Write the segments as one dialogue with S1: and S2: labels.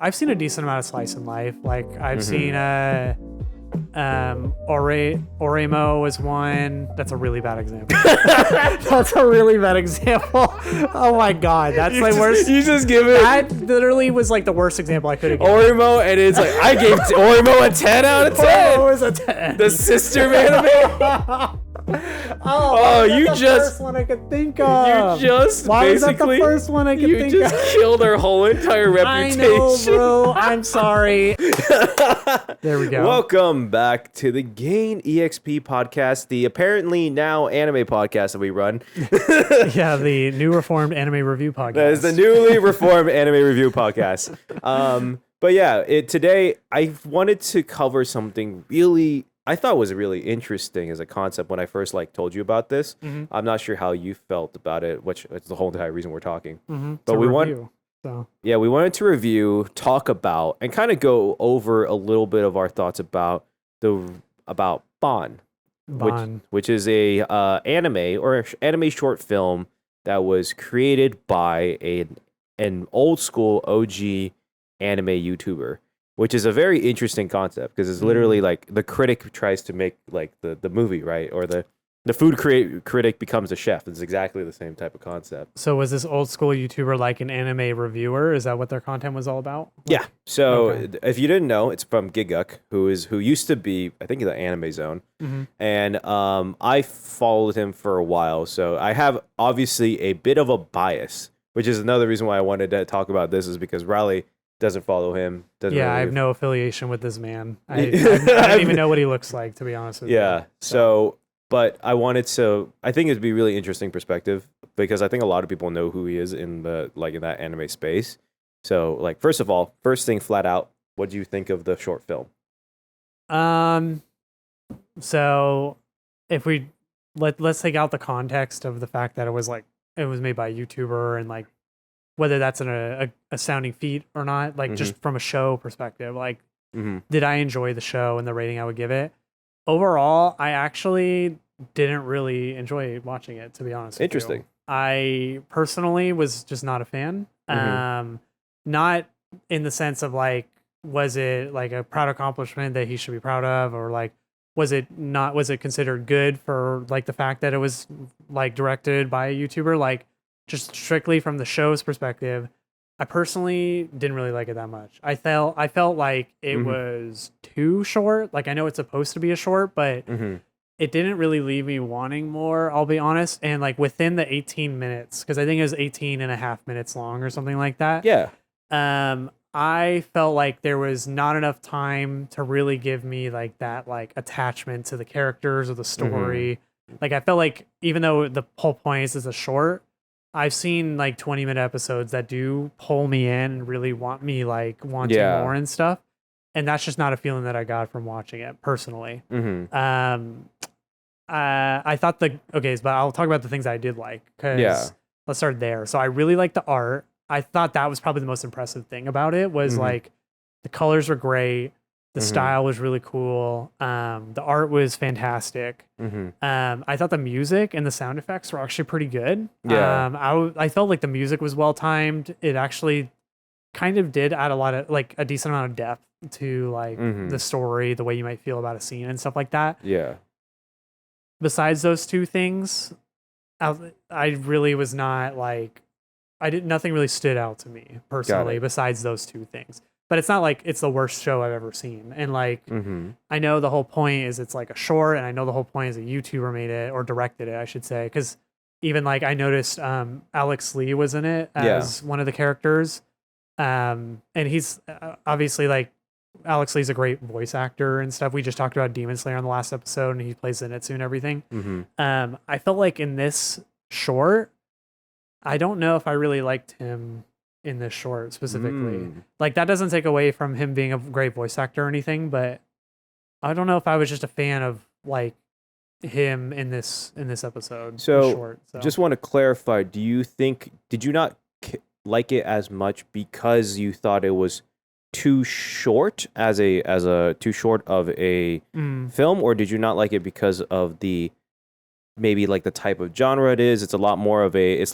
S1: I've seen a decent amount of slice of life. Like I've seen Oremo was one. That's a really bad example. That's a really bad example. Oh my god, that's my worst.
S2: You just give it.
S1: That literally was like the worst example I could have given.
S2: Oremo, and it's like I gave Oremo a 10 out of 10.
S1: It was a 10.
S2: The sister anime.
S1: Oh,
S2: you
S1: that's the
S2: just-
S1: first one I could think of.
S2: You just
S1: Why was that the
S2: basically.
S1: first one I could
S2: You
S1: think
S2: just
S1: of?
S2: killed our whole entire
S1: I
S2: reputation.
S1: know, bro. I'm sorry. There we go.
S2: Welcome back to the Gain EXP Podcast, the apparently now anime podcast that we run.
S1: Yeah, the new reformed anime review podcast.
S2: That is the newly reformed anime review podcast. But yeah, today I wanted to cover something I thought was really interesting as a concept when I first told you about this.
S1: Mhm.
S2: I'm not sure how you felt about it, which is the whole entire reason we're talking.
S1: But we want. So.
S2: Yeah, we wanted to review, talk about, and kind of go over a little bit of our thoughts about Baan,
S1: Baan.
S2: which is a anime short film that was created by an old school OG anime YouTuber, which is a very interesting concept because it's literally like the critic tries to make like the movie, right? Or the food critic becomes a chef. It's exactly the same type of concept.
S1: So was this old school YouTuber like an anime reviewer? Is that what their content was all about?
S2: Yeah. So
S1: Okay.
S2: if you didn't know, it's from Gigguk, who used to be, I think, in the Anime Zone, and I followed him for a while. So I have obviously a bit of a bias, which is another reason why I wanted to talk about this, is because Riley doesn't follow him.
S1: Yeah, I have no affiliation with this man. I don't even know what he looks like, to be honest with you.
S2: Yeah. So, but I think it'd be really interesting perspective because I think a lot of people know who he is in that anime space. So, first of all, first thing flat out, what do you think of the short film?
S1: So if let's take out the context of the fact that it was made by a YouTuber and whether that's a sounding feat or not, just from a show perspective, did I enjoy the show and the rating I would give it? Overall, I actually didn't really enjoy watching it, to be honest.
S2: Interesting.
S1: With you. I personally was just not a fan. Not in the sense of was it a proud accomplishment that he should be proud of, or was it considered good for the fact that it was directed by a YouTuber? Just strictly from the show's perspective, I personally didn't really like it that much. I felt like it was too short. I know it's supposed to be a short, but it didn't really leave me wanting more, I'll be honest. And within the 18 minutes, because I think it was 18 and a half minutes long or something like that.
S2: Yeah.
S1: I felt like there was not enough time to really give me that attachment to the characters or the story. I felt like even though the whole point is a short, I've seen 20-minute episodes that do pull me in and really want me wanting more and stuff. And that's just not a feeling that I got from watching it personally. I thought but I'll talk about the things I did like, because let's start there. So I really liked the art. I thought that was probably the most impressive thing about it was the colors were great. The style was really cool. The art was fantastic. I thought the music and the sound effects were actually pretty good.
S2: Yeah.
S1: I felt like the music was well timed. It actually kind of did add a lot of a decent amount of depth to the story, the way you might feel about a scene and stuff like that.
S2: Yeah.
S1: Besides those two things, I really was not nothing really stood out to me personally besides those two things. But it's not it's the worst show I've ever seen. And I know the whole point is it's a short, and I know the whole point is a YouTuber made it, or directed it, I should say. Because even I noticed Alex Lee was in it as one of the characters. And he's obviously Alex Lee's a great voice actor and stuff. We just talked about Demon Slayer on the last episode, and he plays Zenitsu and everything. I felt in this short, I don't know if I really liked him in this short specifically. That doesn't take away from him being a great voice actor or anything, but I don't know if I was just a fan of him in this episode.
S2: So just want to clarify, did you not like it as much because you thought it was too short as a too short of a film, or did you not like it because of maybe the type of genre it is? It's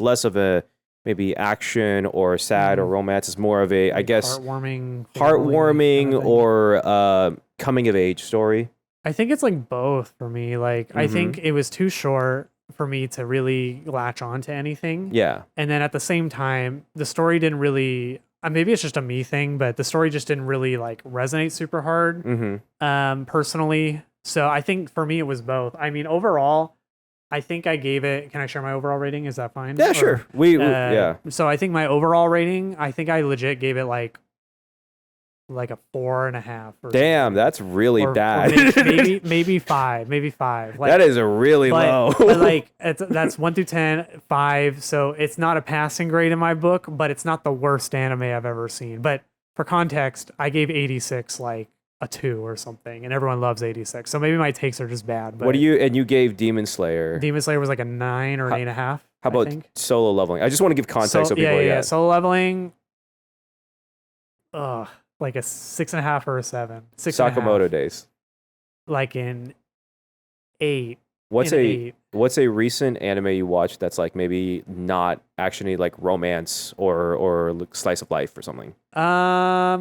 S2: less of a maybe action or sad or romance. It's more of a, I guess,
S1: heartwarming kind of thing.
S2: or coming of age story.
S1: I think it's like both for me. Like I think it was too short for me to really latch on to anything.
S2: Yeah.
S1: And then at the same time, the story didn't really. Maybe it's just a me thing, but the story just didn't really like resonate super hard. Personally, so I think for me it was both. I mean, overall, I think I gave it. Can I share my overall rating? Is that fine?
S2: Yeah, sure. We yeah.
S1: So I think my overall rating, I think I legit gave it like a 4.5.
S2: Damn, that's really bad.
S1: Or maybe 5. Like,
S2: that is a really low.
S1: But like that's 1 through 10, 5. So it's not a passing grade in my book, but it's not the worst anime I've ever seen. But for context, I gave 86 like a 2 or something, and everyone loves 86. So maybe my takes are just bad. But
S2: what do you? And you gave Demon Slayer.
S1: Demon Slayer was like a 9 or an 8.5.
S2: How about Solo Leveling? I just want to give context so people.
S1: Yeah. Solo Leveling. Like a 6.5 or a 7.
S2: Sakamoto Days.
S1: Like in 8.
S2: What's a recent anime you watched that's like maybe not actually like romance or slice of life or something? I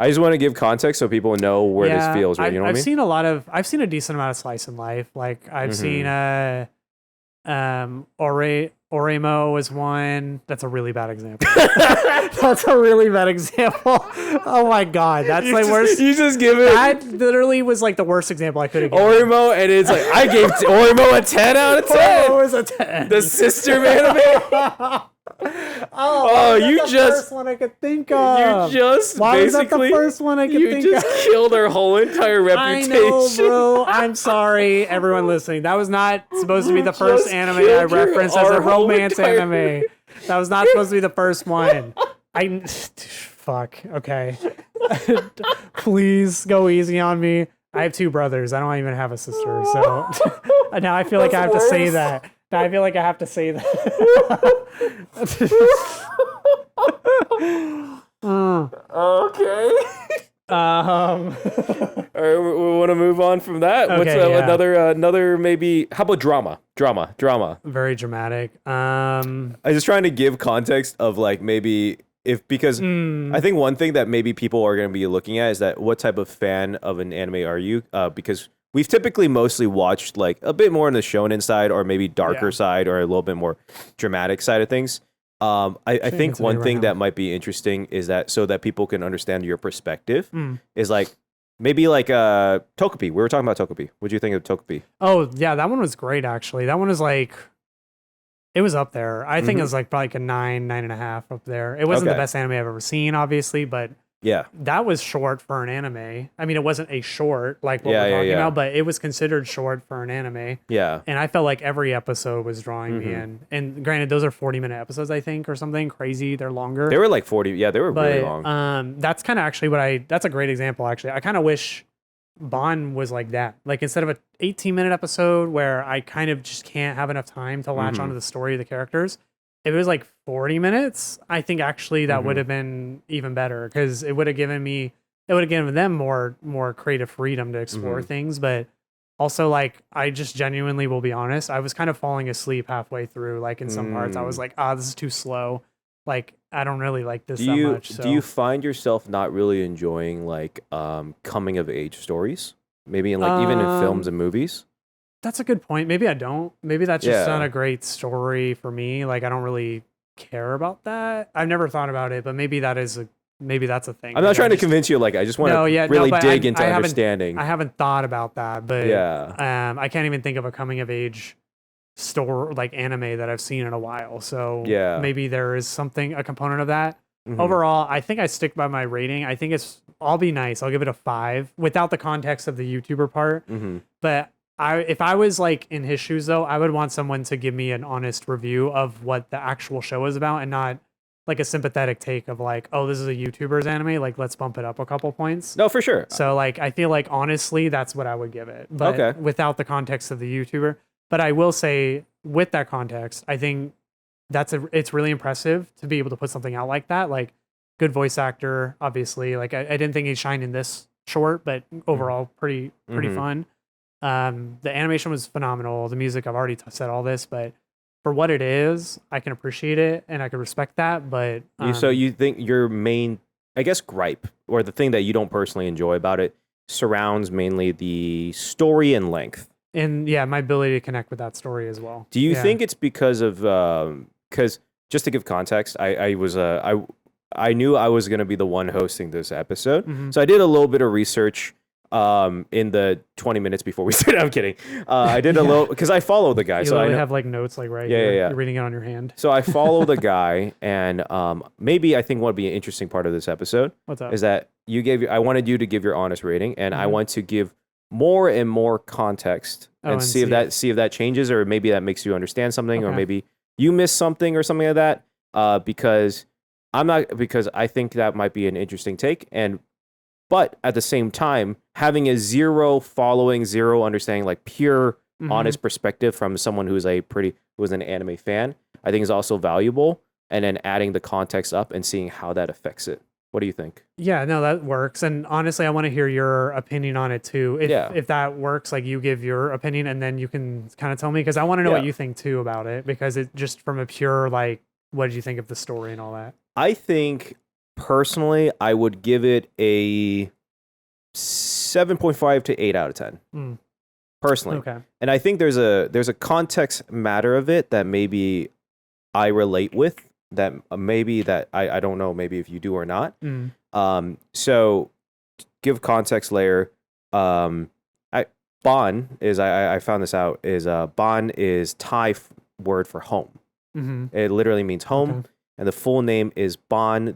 S2: just want to give context so people know where this feels. Right? You know what I mean?
S1: I've seen a decent amount of slice in life. Like I've seen Oremo was one. That's a really bad example. That's a really bad example. Oh my god, that's my worst.
S2: You just give it.
S1: That literally was like the worst example I could have given.
S2: Oremo, and it's like I gave Oremo a 10 out of 10.
S1: It was a 10.
S2: The sister anime.
S1: You just the first one I could think of.
S2: You just
S1: Why was that the first one I could think of?
S2: You just killed our whole entire reputation.
S1: I know, bro. I'm sorry, everyone listening. That was not supposed to be the first anime I referenced as a romance anime. That was not supposed to be the first one. Fuck. Okay. Please go easy on me. I have 2 brothers. I don't even have a sister. So now I feel like I have to say that. Now I feel like I have to say that.
S2: Okay. All right, we want to move on from that.
S1: Okay,
S2: What's another maybe? How about drama?
S1: Very dramatic.
S2: I'm just trying to give context of like maybe because I think one thing that maybe people are going to be looking at is that what type of fan of an anime are you? Because we've typically mostly watched like a bit more on the shonen side or maybe darker side or a little bit more dramatic side of things. I think one thing that might be interesting is that so that people can understand your perspective is like maybe like Togepi. We were talking about Togepi. What do you think of Togepi?
S1: Oh yeah, that one was great actually. That one was like it was up there. I think it was like probably like a 9.5 up there. It wasn't the best anime I've ever seen, obviously, but
S2: yeah,
S1: that was short for an anime. I mean, it wasn't a short like what we're talking about, but it was considered short for an anime.
S2: Yeah.
S1: And I felt like every episode was drawing me in. And granted, those are 40-minute episodes, I think, or something crazy. They're longer.
S2: They were like 40. Yeah, they were really long.
S1: That's kind of actually that's a great example, actually. I kind of wish Baan was like that. Like instead of an 18-minute episode where I kind of just can't have enough time to latch onto the story of the characters, if it was like 40 minutes, I think actually that would have been even better because it would have given them more creative freedom to explore things. But also, like, I just genuinely will be honest, I was kind of falling asleep halfway through. Like in some parts, I was like, this is too slow. Like, I don't really like this that much. So.
S2: Do you find yourself not really enjoying like coming of age stories? Maybe in like even in films and movies?
S1: That's a good point. Maybe I don't. Maybe that's just not a great story for me. Like I don't really care about that. I've never thought about it, but maybe that's a thing.
S2: I'm not trying to convince you. Like I just want to really dig into understanding.
S1: I haven't thought about that, but I can't even think of a coming of age story like anime that I've seen in a while. So maybe there is a component of that. Overall, I think I stick by my rating. I think I'll be nice. I'll give it a 5 without the context of the YouTuber part. But if I was like in his shoes though, I would want someone to give me an honest review of what the actual show is about and not like a sympathetic take of like, oh, this is a YouTuber's anime. Like, let's bump it up a couple points.
S2: No, for sure.
S1: So like, I feel like honestly, that's what I would give it. But without the context of the YouTuber. But I will say with that context, I think it's really impressive to be able to put something out like that. Like good voice actor, obviously. Like I didn't think he shined in this short, but overall pretty fun. The animation was phenomenal. The music, I've already said all this, but for what it is, I can appreciate it and I can respect that. But
S2: So you think your main, I guess, gripe or the thing that you don't personally enjoy about it surrounds mainly the story and length.
S1: and yeah, my ability to connect with that story as well.
S2: Do you
S1: Yeah.
S2: think it's because of because just to give context, I knew I was going to be the one hosting this episode,
S1: Mhm.
S2: so I did a little bit of research in the 20 minutes before we started. I'm kidding. I did a little because I follow the guy,
S1: You
S2: so I
S1: literally
S2: know,
S1: have like notes like right
S2: Yeah,
S1: here.
S2: yeah.
S1: You're reading it on your hand.
S2: so I follow the guy, and maybe I think what would be an interesting part of this episode
S1: What's up?
S2: is that I wanted you to give your honest rating, and I
S1: Mhm.
S2: want to give more and more context and,
S1: and
S2: see if that changes, or maybe that makes you understand something, or
S1: Okay.
S2: maybe you missed something or something like that. Because I think that might be an interesting take, but at the same time, having a zero following, zero understanding, like pure
S1: Mhm.
S2: honest perspective from someone who's an anime fan, I think is also valuable. And then adding the context up and seeing how that affects it. What do you think?
S1: Yeah, no, that works. And honestly, I want to hear your opinion on it too. If that works, like you give your opinion and then you can kind of tell me, because I want to know what
S2: Yeah.
S1: you think too about it, because it just from a pure like, what did you think of the story and all that?
S2: I think personally, I would give it a 7.5 to 8 out of 10.
S1: Mm.
S2: Personally.
S1: Okay.
S2: And I think there's a context matter of it that maybe I relate with, that maybe that I don't know, maybe if you do or not.
S1: Mm.
S2: So give context layer. Baan is, I found this out, is Baan is Thai word for home.
S1: Mm-hmm.
S2: It literally means home.
S1: Okay.
S2: And the full name is Baan,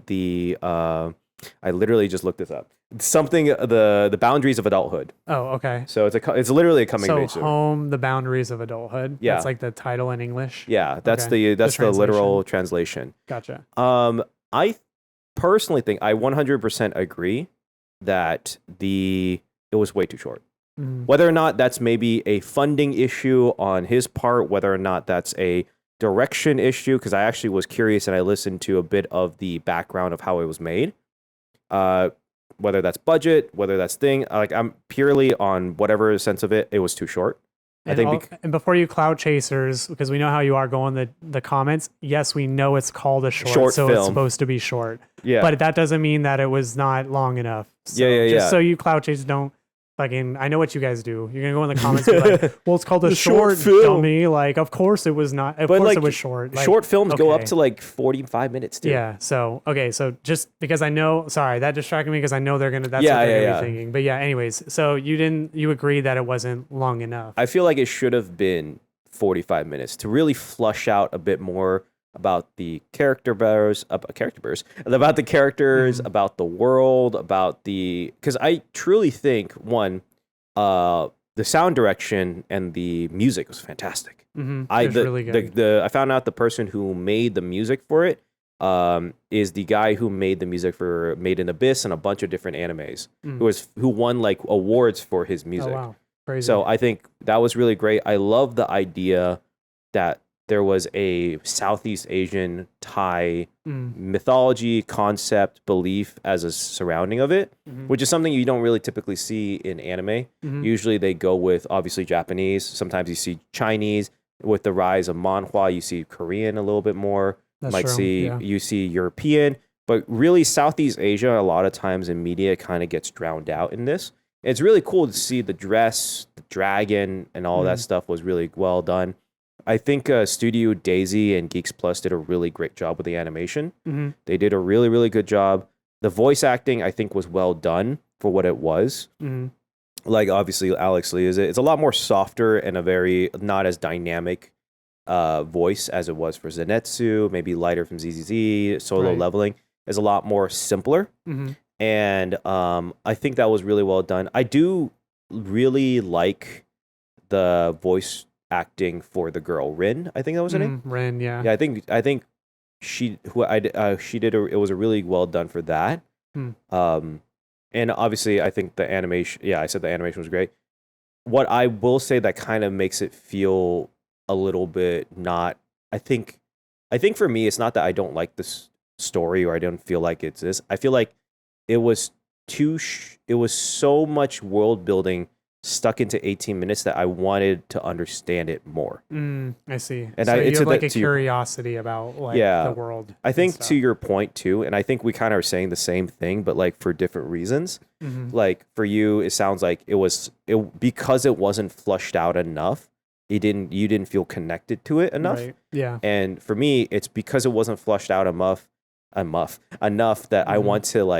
S2: I literally just looked this up. Something, the boundaries of adulthood.
S1: Oh, okay.
S2: So it's literally a coming of
S1: So
S2: age story.
S1: home, the boundaries of adulthood.
S2: Yeah.
S1: That's like the title in English.
S2: Yeah, that's
S1: Okay.
S2: the literal translation.
S1: Gotcha.
S2: I personally think I 100% agree that it was way too short.
S1: Mhm.
S2: Whether or not that's maybe a funding issue on his part, whether or not that's a direction issue, because I actually was curious and I listened to a bit of the background of how it was made. Whether that's budget, whether that's thing, like I'm purely on whatever sense of it, it was too short.
S1: And, and before you cloud chasers, because we know how you are going the comments. Yes, we know it's called a short so
S2: film.
S1: it's supposed to be short.
S2: Yeah.
S1: But that doesn't mean that it was not long enough. So
S2: Yeah.
S1: Just so you cloud chasers don't fucking. I know what you guys do. You're gonna go in the comments and be like, "Well, it's called a short
S2: film.
S1: dummy." Like, of course it was not. Of course it was short. Like,
S2: short films go up
S1: okay.
S2: to like 45 minutes, dude.
S1: Yeah. So okay. So just because I know, sorry, that distracted me because I know they're gonna. That's
S2: Yeah,
S1: what they're
S2: yeah,
S1: gonna be thinking. But yeah. Anyways, so you agree that it wasn't long enough.
S2: I feel like it should have been 45 minutes to really flush out a bit more about the about the characters, about the world, because I truly think the sound direction and the music was fantastic.
S1: Mm-hmm. Really good.
S2: I found out the person who made the music for it is the guy who made the music for Made in Abyss and a bunch of different animes, who won like awards for his music.
S1: Oh, wow. Crazy.
S2: So I think that was really great. I love the idea that there was a Southeast Asian Thai mythology, concept, belief as a surrounding of it, which is something you don't really typically see in anime. Usually they go with obviously Japanese. Sometimes you see Chinese. With the rise of manhwa, you see Korean a little bit more.
S1: That's true.
S2: You see European, but really Southeast Asia a lot of times in media kind of gets drowned out in this. It's really cool to see the dress, the dragon, and all that stuff was really well done. I think Studio Daisy and Geeks Plus did a really great job with the animation. They did a really, really good job. The voice acting, I think, was well done for what it was. Like, obviously, Alex Lee is it. It's a lot more softer and a very not as dynamic voice as it was for Zenitsu, maybe lighter from ZZZ, Solo Leveling. Is a lot more simpler. And I think that was really well done. I do really like the voice acting for the girl Rin. I think that was her name.
S1: Rin, yeah.
S2: Yeah, I think she did. It was a really well done for that. And obviously, I think the animation. Yeah, I said the animation was great. What I will say that kind of makes it feel a little bit not. I think for me, it's not that I don't like this story or I don't feel like it's this. I feel like it was it was so much world building stuck into 18 minutes that I wanted to understand it more.
S1: I see.
S2: And
S1: so you have like a
S2: to
S1: curiosity about like the world.
S2: I think to your point too, and I think we kind of are saying the same thing, but like for different reasons. Like for you, it sounds like because it wasn't flushed out enough. You didn't feel connected to it enough.
S1: Right. Yeah.
S2: And for me, it's because it wasn't flushed out enough that I want to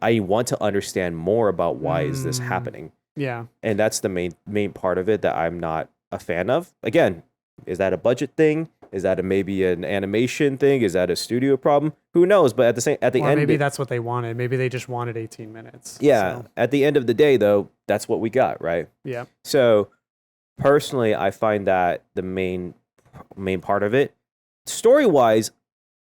S2: I want to understand more about why is this happening.
S1: Yeah.
S2: And that's the main part of it that I'm not a fan of. Again, is that a budget thing? Is that maybe an animation thing? Is that a studio problem? Who knows? But at the end,
S1: maybe that's what they wanted. Maybe they just wanted 18 minutes.
S2: Yeah.
S1: So.
S2: At the end of the day, though, that's what we got, right?
S1: Yeah.
S2: So personally, I find that the main part of it, story-wise,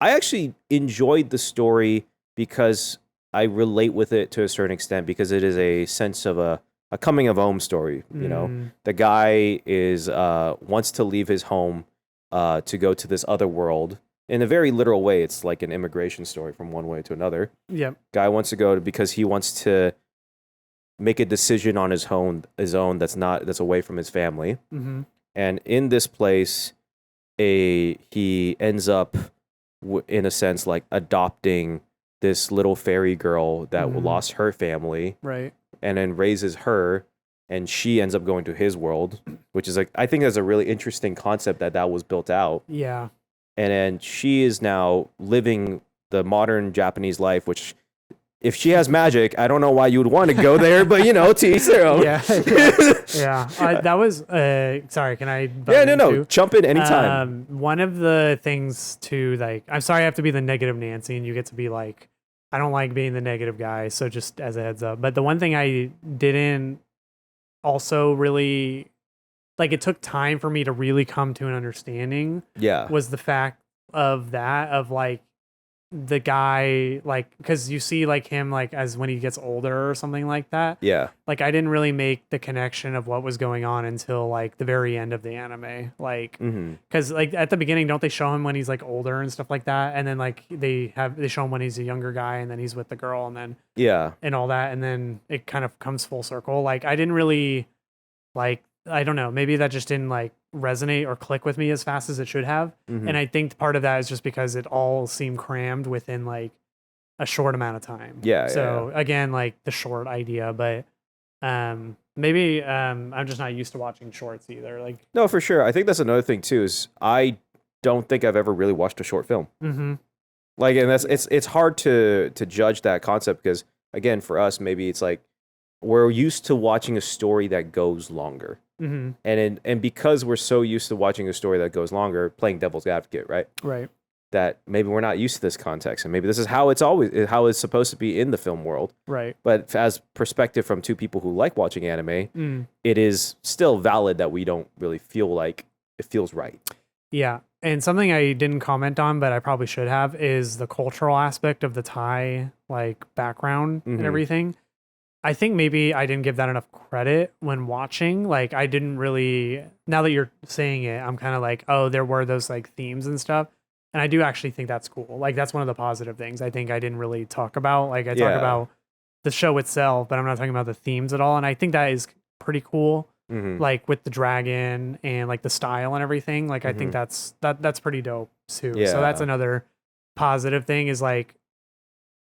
S2: I actually enjoyed the story because I relate with it to a certain extent because it is a sense of a coming of home story. You know, the guy is wants to leave his home to go to this other world. In a very literal way, it's like an immigration story from one way to another.
S1: Yep.
S2: Guy wants to go because he wants to make a decision on his own that's away from his family. And in this place, he ends up in a sense like adopting this little fairy girl that lost her family,
S1: right?
S2: And then raises her, and she ends up going to his world, which is like I think that's a really interesting concept that was built out.
S1: Yeah.
S2: And then she is now living the modern Japanese life, which if she has magic, I don't know why you would want to go there, but to each their own.
S1: Yeah. That was sorry, can I
S2: no, jump in anytime.
S1: One of the things to like, I'm sorry I have to be the negative Nancy and you get to be like, I don't like being the negative guy, so just as a heads up. But the one thing I didn't also really like, it took time for me to really come to an understanding.
S2: Yeah.
S1: Was the fact of like the guy, like, because you see like him like as when he gets older or something like that.
S2: Yeah.
S1: Like I didn't really make the connection of what was going on until like the very end of the anime. Like, because like at the beginning, don't they show him when he's like older and stuff like that? And then like they show him when he's a younger guy and then he's with the girl and then and all that, and then it kind of comes full circle. Like I didn't really like, I don't know, maybe that just didn't like resonate or click with me as fast as it should have. And I think part of that is just because it all seemed crammed within like a short amount of time. So again, like the short idea, but maybe I'm just not used to watching shorts either. Like,
S2: no, for sure. I think that's another thing too, is I don't think I've ever really watched a short film. Like, and it's hard to judge that concept because again, for us, maybe it's like we're used to watching a story that goes longer. And because we're so used to watching a story that goes longer, playing devil's advocate, right?
S1: Right.
S2: That maybe we're not used to this context, and maybe this is how it's supposed to be in the film world.
S1: Right.
S2: But as perspective from two people who like watching anime, it is still valid that we don't really feel like it feels right.
S1: Yeah. And something I didn't comment on, but I probably should have, is the cultural aspect of the Thai like background and everything. I think maybe I didn't give that enough credit when watching. Like I didn't really, now that you're saying it, I'm kind of like, oh, there were those like themes and stuff. And I do actually think that's cool. Like that's one of the positive things I think I didn't really talk about. Like I talk about the show itself, but I'm not talking about the themes at all. And I think that is pretty cool. Like with the dragon and like the style and everything. Like I think that's pretty dope too. So that's another positive thing, is like,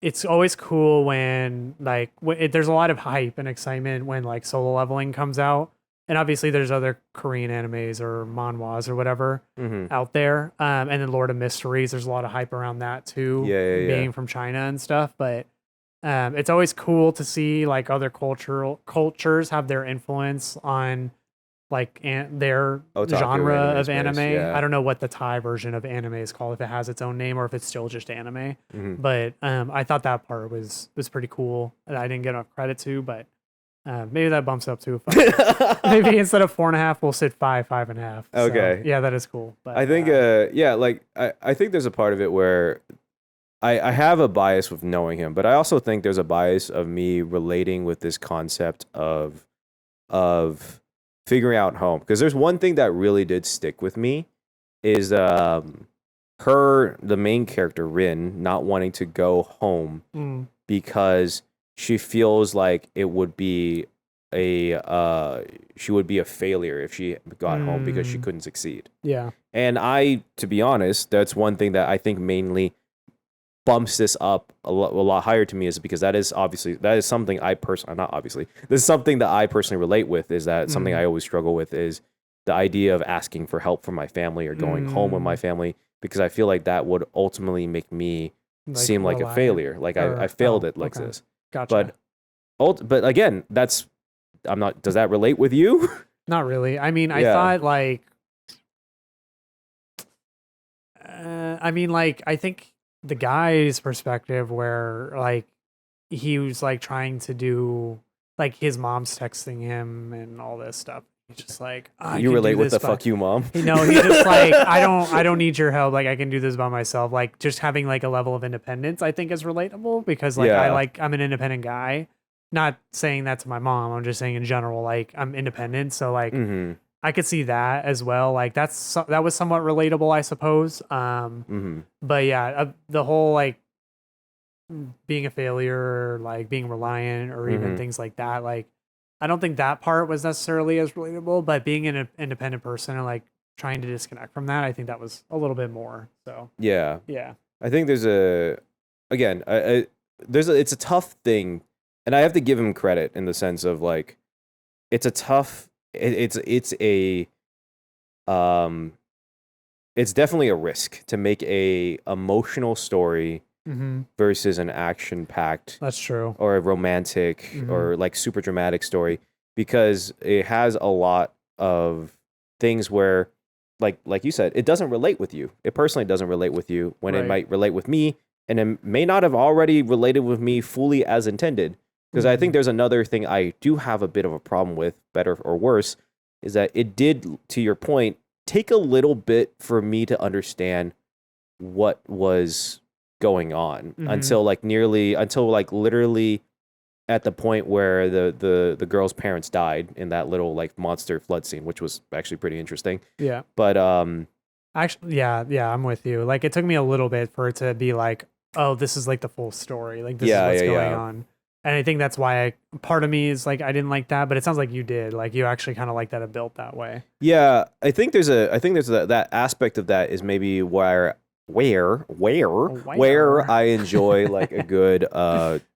S1: it's always cool when like there's a lot of hype and excitement when like Solo Leveling comes out, and obviously there's other Korean animes or manhwas or whatever out there, and then Lord of Mysteries, there's a lot of hype around that too, being from China and stuff. But it's always cool to see like other cultures have their influence on like their genre of anime. I don't know what the Thai version of anime is called, if it has its own name or if it's still just anime. But I thought that part was pretty cool that I didn't get enough credit to, but maybe that bumps up to maybe instead of 4.5, we'll sit 5.5.
S2: Okay.
S1: So, yeah, that is cool. But
S2: I think like I think there's a part of it where I have a bias with knowing him, but I also think there's a bias of me relating with this concept of figuring out home, because there's one thing that really did stick with me is the main character Rin not wanting to go home because she feels like it would be she would be a failure if she got home because she couldn't succeed.
S1: Yeah.
S2: And to be honest, that's one thing that I think mainly bumps this up a lot higher to me, is because that is something this is something that I personally relate with, is that something I always struggle with, is the idea of asking for help from my family or going home with my family, because I feel like that would ultimately make me seem like a failure. Like I failed it like this.
S1: Gotcha.
S2: But again, does that relate with you?
S1: Not really. I mean, I thought like, I think the guy's perspective, where like he was like trying to do, like his mom's texting him and all this stuff. He's just like,
S2: you relate with the fuck you mom.
S1: No, he's just like, I don't need your help. Like I can do this by myself. Like just having like a level of independence, I think is relatable, because like I'm an independent guy. Not saying that to my mom. I'm just saying in general, like I'm independent. So like I could see that as well. Like that was somewhat relatable, I suppose. But yeah, the whole like being a failure, or like being reliant, or even things like that. Like I don't think that part was necessarily as relatable, but being an independent person and like trying to disconnect from that, I think that was a little bit more. So
S2: yeah. I think there's it's a tough thing. And I have to give him credit in the sense of like, it's definitely a risk to make a emotional story versus an action-packed,
S1: that's true,
S2: or a romantic or like super dramatic story, because it has a lot of things where, like you said, it doesn't relate with you. It personally doesn't relate with you, when it might relate with me, and it may not have already related with me fully as intended. Because I think there's another thing I do have a bit of a problem with, better or worse, is that it did, to your point, take a little bit for me to understand what was going on until literally at the point where the girl's parents died in that little like monster flood scene, which was actually pretty interesting.
S1: Yeah.
S2: But
S1: actually, yeah, I'm with you. Like it took me a little bit for it to be like, oh, this is like the full story. Like this is what's going on. And I think that's why part of me is like, I didn't like that, but it sounds like you did. Like you actually kind of like that it built that way.
S2: Yeah, I think there's that aspect of that is maybe where I enjoy like a good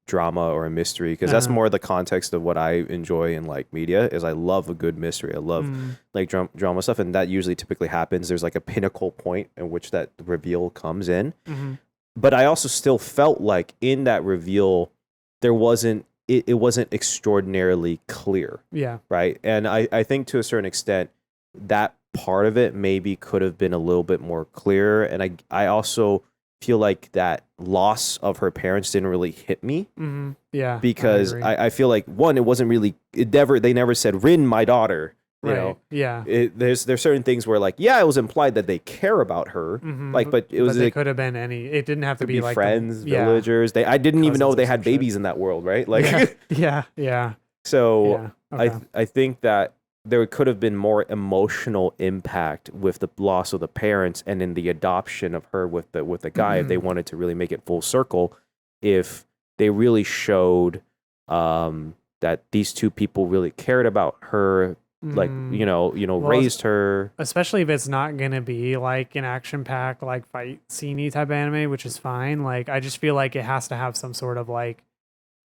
S2: drama or a mystery, because that's more the context of what I enjoy in like media. Is I love a good mystery. I love like drama stuff, and that usually typically happens. There's like a pinnacle point in which that reveal comes in. But I also still felt like in that reveal, it wasn't extraordinarily clear. Yeah. Right. And I think to a certain extent that part of it maybe could have been a little bit more clear. And I also feel like that loss of her parents didn't really hit me. Yeah. Because I feel like, one, it wasn't really, they never said, Rin, my daughter. You know, there's certain things where like, it was implied that they care about her, like, but it was,
S1: it could have been it didn't have to be like
S2: friends, villagers. I didn't even know they had babies in that world, right? Like,
S1: yeah.
S2: So I think that there could have been more emotional impact with the loss of the parents and in the adoption of her with the guy, if they wanted to really make it full circle, if they really showed that these two people really cared about her. Like, well, raised her. Especially
S1: if it's not going to be like an action pack, like fight scene type anime, which is fine. Like, I just feel like it has to have some sort of like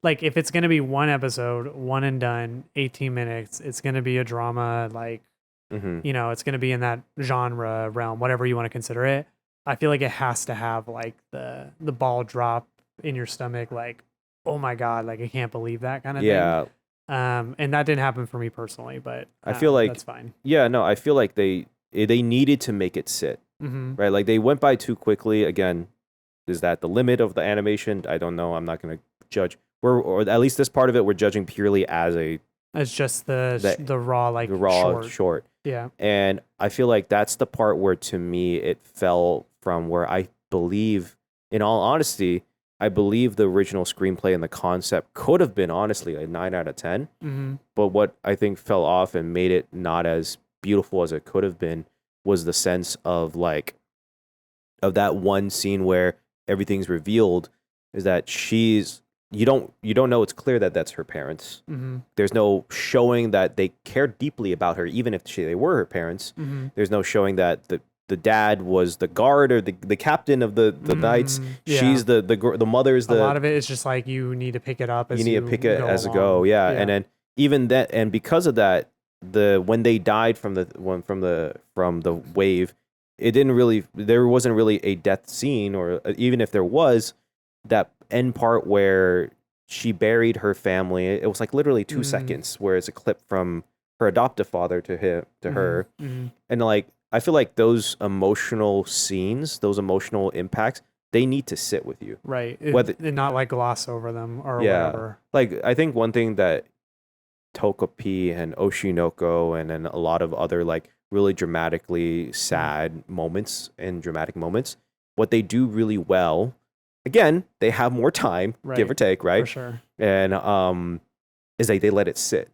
S1: if it's going to be one episode, one and done, 18 minutes, it's going to be a drama, like, it's going to be in that genre realm, whatever you want to consider it. I feel like it has to have like the ball drop in your stomach. Like, oh my God, like I can't believe that kind of thing. And that didn't happen for me personally, but
S2: I feel like
S1: that's fine.
S2: Yeah, no, I feel like they needed to make it sit, right? Like they went by too quickly. Again, is that the limit of the animation? I don't know. I'm not going to judge. Or at least this part of it, we're judging purely as
S1: just the raw
S2: short.
S1: Yeah,
S2: and I feel like that's the part where to me it fell from where I believe, in all honesty, I believe the original screenplay and the concept could have been honestly a 9 out of 10. But what I think fell off and made it not as beautiful as it could have been was the sense of that one scene where everything's revealed, is that she's you don't know. It's clear that that's her parents. There's no showing that they care deeply about her, even if they were her parents. There's no showing that the dad was the guard or the captain of the knights.
S1: Yeah.
S2: She's the mother's
S1: A lot of it is just like you need to pick it up as
S2: you need to pick it as
S1: along.
S2: a go. Yeah. And then even that, and because of that, when they died from the wave, there wasn't really a death scene, or even if there was, that end part where she buried her family, it was like literally 2 seconds, where it's a clip from her adoptive father to her. And like, I feel like those emotional scenes, those emotional impacts, they need to sit with you.
S1: Right. And not like gloss over them or whatever.
S2: Like, I think one thing that Tokopi and Oshinoko and then a lot of other like really dramatically sad moments and dramatic moments, what they do really well, again, they have more time, give or take, right?
S1: For sure.
S2: And is like they let it sit.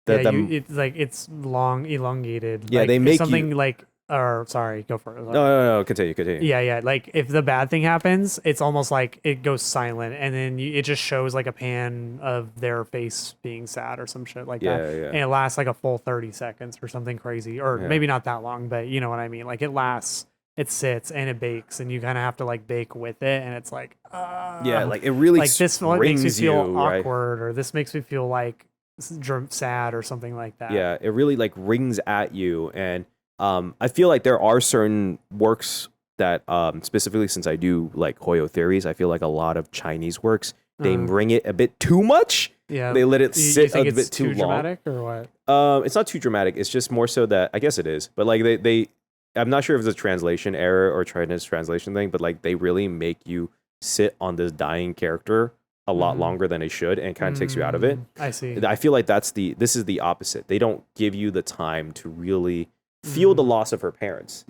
S1: It's like it's long, elongated.
S2: Yeah,
S1: like,
S2: they make
S1: something like. Or sorry, go for it. Sorry.
S2: No, continue.
S1: Yeah. Like if the bad thing happens, it's almost like it goes silent, and then it just shows like a pan of their face being sad or some shit like that.
S2: Yeah.
S1: And it lasts like a full 30 seconds or something crazy, or maybe not that long, but you know what I mean. Like it lasts, it sits, and it bakes, and you kind of have to like bake with it, and it's like,
S2: like it really
S1: like this one makes me feel
S2: right?
S1: awkward, or this makes me feel like sad or something like that.
S2: Yeah, it really like rings at you. And I feel like there are certain works that specifically, since I do like Hoyo theories, I feel like a lot of Chinese works, they bring it a bit too much.
S1: Yeah,
S2: they let it sit
S1: a
S2: bit too long.
S1: Dramatic or what?
S2: It's not too dramatic. It's just more so that, I guess it is, but like they I'm not sure if it's a translation error or Chinese translation thing, but like they really make you sit on this dying character a lot longer than they should, and kind of takes you out of it.
S1: I see.
S2: I feel like this is the opposite. They don't give you the time to really feel the loss of her parents,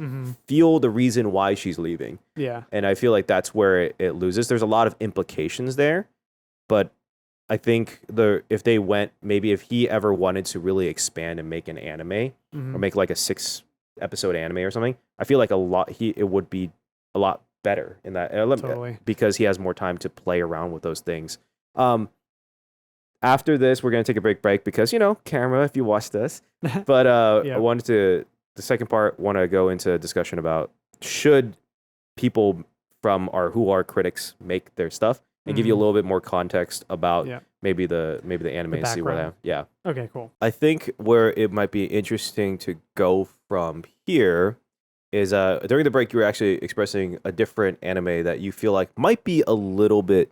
S2: feel the reason why she's leaving.
S1: Yeah.
S2: And I feel like that's where it loses. There's a lot of implications there, but I think if he ever wanted to really expand and make an anime or make like a 6-episode anime or something, I feel like it would be a lot better in that
S1: totally,
S2: because he has more time to play around with those things. After this, we're going to take a break because, camera, if you watched this. But the second part, want to go into a discussion about should people who are critics make their stuff, and give you a little bit more context about maybe the anime and see where that. Yeah.
S1: Okay, cool.
S2: I think where it might be interesting to go from here is during the break you were actually expressing a different anime that you feel like might be a little bit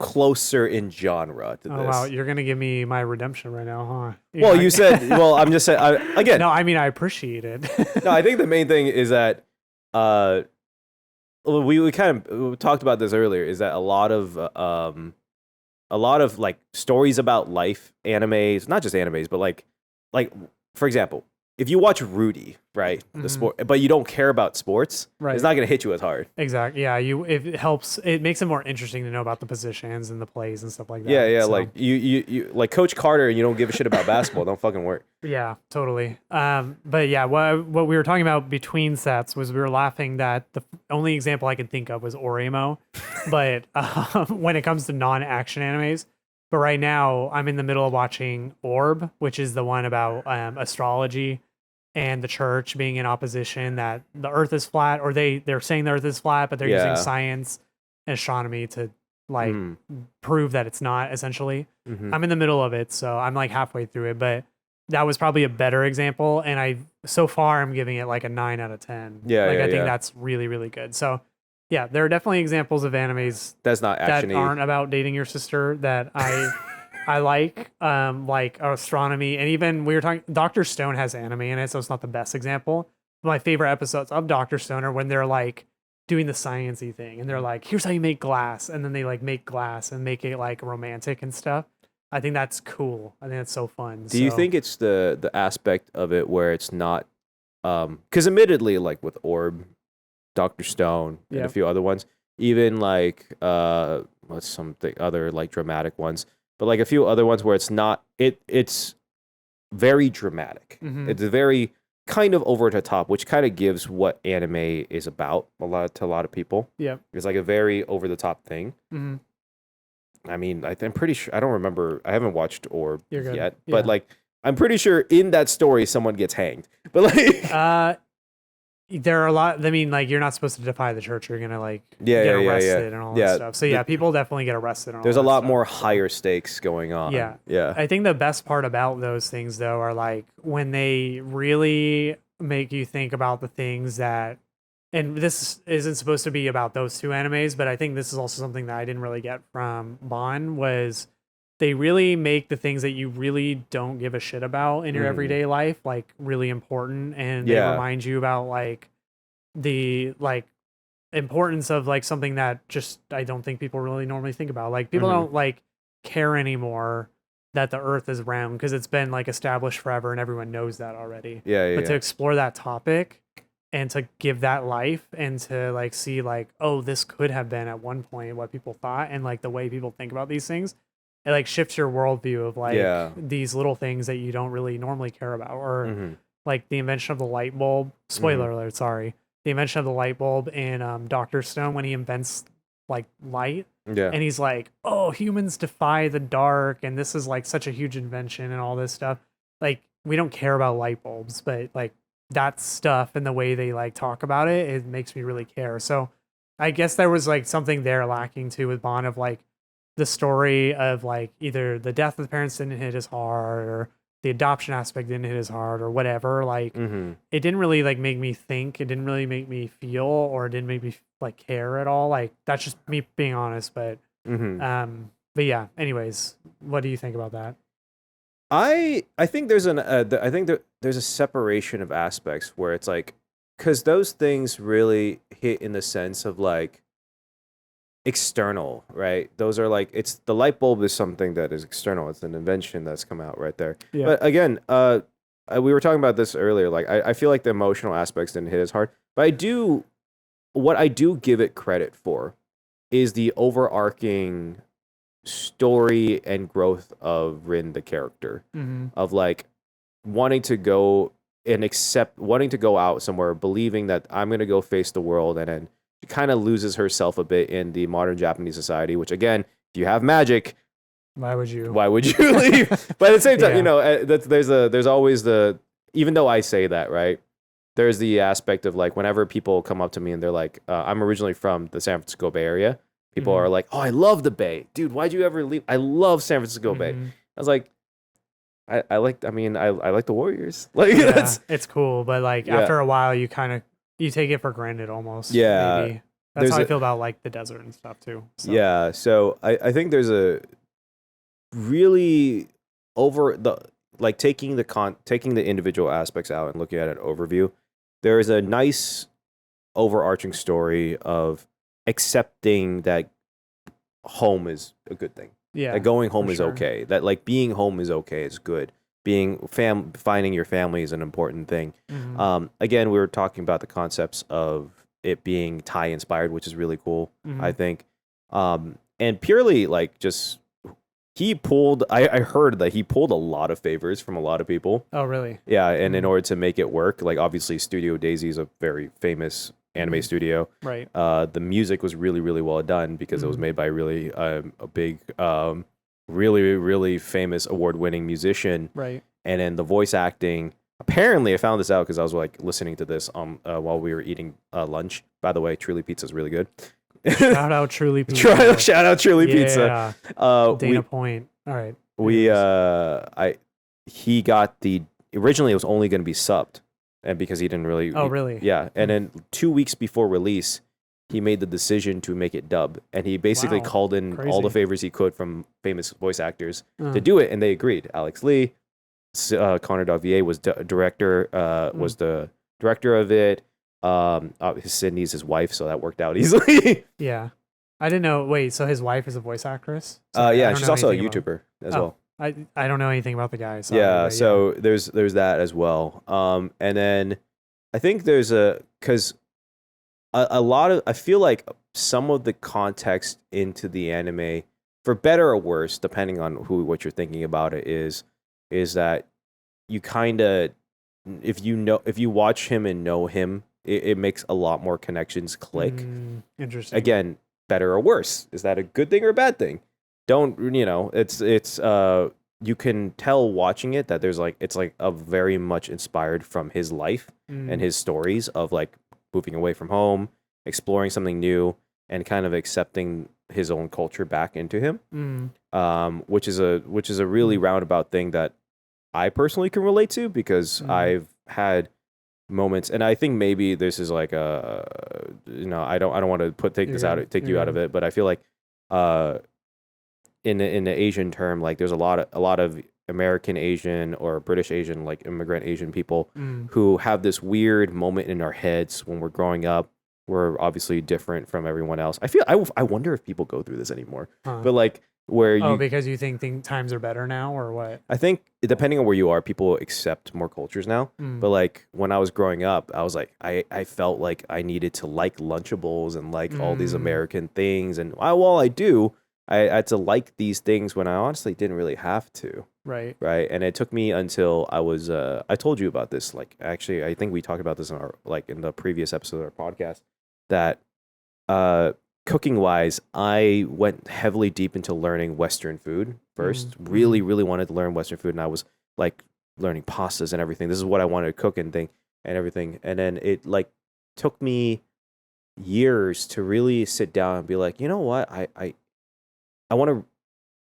S2: closer in genre to this.
S1: Oh wow, you're gonna give me my redemption right now, huh?
S2: Well, you said. Well, I'm just saying. Again.
S1: No, I mean I appreciate it.
S2: No, I think the main thing is that we kind of talked about this earlier. Is that a lot of like stories about life animes, not just animes, but like for example, if you watch Rudy, right, the sport, but you don't care about sports, it's not going to hit you as hard.
S1: Exactly. Yeah. It helps. It makes it more interesting to know about the positions and the plays and stuff like that.
S2: Yeah. So. Like you like Coach Carter, and you don't give a shit about basketball. Don't fucking work.
S1: Yeah, totally. But yeah, what we were talking about between sets was we were laughing that the only example I could think of was Oremo, but when it comes to non-action animes. But right now, I'm in the middle of watching Orb, which is the one about astrology and the church being in opposition that the Earth is flat, or they're saying the Earth is flat, but they're using science and astronomy to like prove that it's not. Essentially, I'm in the middle of it, so I'm like halfway through it. But that was probably a better example, and so far I'm giving it like a 9 out of 10. I think that's really really good. So. Yeah, there are definitely examples of animes
S2: that's not
S1: that aren't about dating your sister that I like astronomy, and even we were talking. Dr. Stone has anime in it, so it's not the best example. My favorite episodes of Dr. Stone are when they're like doing the sciencey thing, and they're like, "Here's how you make glass," and then they like make glass and make it like romantic and stuff. I think that's cool. I think that's so fun.
S2: Do you think it's the aspect of it where it's not? Because admittedly, like with Orb. Dr. Stone and a few other ones, even like what's something other like dramatic ones, but like a few other ones where it's not it's very dramatic. It's very kind of over the top, which kind of gives what anime is about to a lot of people. Yeah, it's like a very over the top thing. I mean, I'm pretty sure. I don't remember. I haven't watched Orb yet,
S1: Yeah.
S2: but like, I'm pretty sure in that story someone gets hanged. But like,
S1: there are a lot. I mean, like you're not supposed to defy the church. You're gonna like
S2: Yeah,
S1: get
S2: yeah,
S1: arrested and all that stuff. So yeah, people definitely get arrested. And
S2: there's
S1: all
S2: a
S1: that
S2: lot
S1: stuff.
S2: more higher stakes going on.
S1: Yeah.
S2: Yeah.
S1: I think the best part about those things though are like when they really make you think about the things that, and this isn't supposed to be about those two animes, but I think this is also something that I didn't really get from Baan was they really make the things that you really don't give a shit about in your everyday life like really important, and they remind you about like the like importance of like something that just I don't think people really normally think about. Like people don't like care anymore that the earth is round because it's been like established forever and everyone knows that already. But to explore that topic and to give that life and to like see like, oh, this could have been at one point what people thought, and like the way people think about these things, it like shifts your worldview of like these little things that you don't really normally care about, or like the invention of the light bulb. Spoiler alert, sorry. The invention of the light bulb in Dr. Stone when he invents like light.
S2: Yeah.
S1: And he's like, oh, humans defy the dark, and this is like such a huge invention and all this stuff. Like, we don't care about light bulbs, but like that stuff and the way they like talk about it, it makes me really care. So I guess there was like something there lacking too with Bond of like the story of like either the death of the parents didn't hit as hard, or the adoption aspect didn't hit as hard, or whatever. Like it didn't really like make me think. It didn't really make me feel, or it didn't make me like care at all. Like that's just me being honest. But but yeah. Anyways, what do you think about that?
S2: I think there's I think there's a separation of aspects where it's like, because those things really hit in the sense of like external, right? Those are like, it's the light bulb is something that is external. It's an invention that's come out right there. Yeah. But again, we were talking about this earlier. Like I feel like the emotional aspects didn't hit as hard, but what I do give it credit for is the overarching story and growth of Rin, the character, of like wanting to go out somewhere, believing that I'm going to go face the world, and then she kind of loses herself a bit in the modern Japanese society, which again, if you have magic, why would you leave? But at the same time, you know, there's always the, even though I say that, right, there's the aspect of like, whenever people come up to me and they're like, I'm originally from the San Francisco Bay Area, people are like, oh, I love the Bay. Dude, why'd you ever leave? I love San Francisco Bay. I was like, I like the Warriors. Like,
S1: it's cool, but like after a while you take it for granted almost.
S2: Yeah.
S1: Maybe. That's how I feel about like the desert and stuff too. So.
S2: Yeah. So I think there's a really taking the individual aspects out and looking at an overview, there is a nice overarching story of accepting that home is a good thing. Yeah. That going home is okay. That like being home is okay. It's good. Finding your family is an important thing. Again, we were talking about the concepts of it being Thai inspired, which is really cool, I think. And purely like just I heard that he pulled a lot of favors from a lot of people.
S1: Oh, really?
S2: Yeah, and in order to make it work, like obviously Studio Daisy is a very famous anime studio.
S1: Right.
S2: The music was really, really well done because it was made by really a big, really, really famous award-winning musician.
S1: Right.
S2: And then the voice acting. Apparently, I found this out because I was like listening to this while we were eating lunch. By the way, Truly Pizza is really good.
S1: Shout out Truly Pizza.
S2: Shout out Truly Pizza.
S1: Dana Point. All right.
S2: He got originally it was only going to be subbed, and because he didn't really.
S1: Oh, really?
S2: Yeah, and then 2 weeks before release, he made the decision to make it dub, and he basically called in all the favors he could from famous voice actors to do it, and they agreed. Alex Lee, Connor Davier was director, was the director of it. Sydney's his wife, so that worked out easily.
S1: Yeah, I didn't know. Wait, so his wife is a voice actress?
S2: So yeah, she's also a YouTuber as well.
S1: I don't know anything about the guy.
S2: So yeah, so there's that as well. And then I think there's because a lot of, I feel like some of the context into the anime, for better or worse, depending on what you're thinking about it, is that you kind of, if you watch him and know him, it makes a lot more connections click.
S1: Interesting.
S2: Again, better or worse, is that a good thing or a bad thing? don't, it's you can tell watching it that there's like it's like a very much inspired from his life and his stories of like moving away from home, exploring something new, and kind of accepting his own culture back into him. Which is a really roundabout thing that I personally can relate to, because I've had moments, and I think maybe this is like I don't want to take you out of it, but I feel like in the Asian term, like there's a lot of American Asian or British Asian, like immigrant Asian people who have this weird moment in our heads when we're growing up. We're obviously different from everyone else. I wonder if people go through this anymore, but like where
S1: because you think times are better now, or what?
S2: I think depending on where you are, people accept more cultures now. But like when I was growing up, I was like, I felt like I needed to like Lunchables and like all these American things. And while I do, I had to like these things when I honestly didn't really have to.
S1: Right.
S2: Right. And it took me until I was, I told you about this. Like, actually, I think we talked about this in the previous episode of our podcast, that cooking wise, I went heavily deep into learning Western food first. Really, really wanted to learn Western food. And I was like learning pastas and everything. This is what I wanted to cook and everything. And then it like took me years to really sit down and be like, you know what? I want to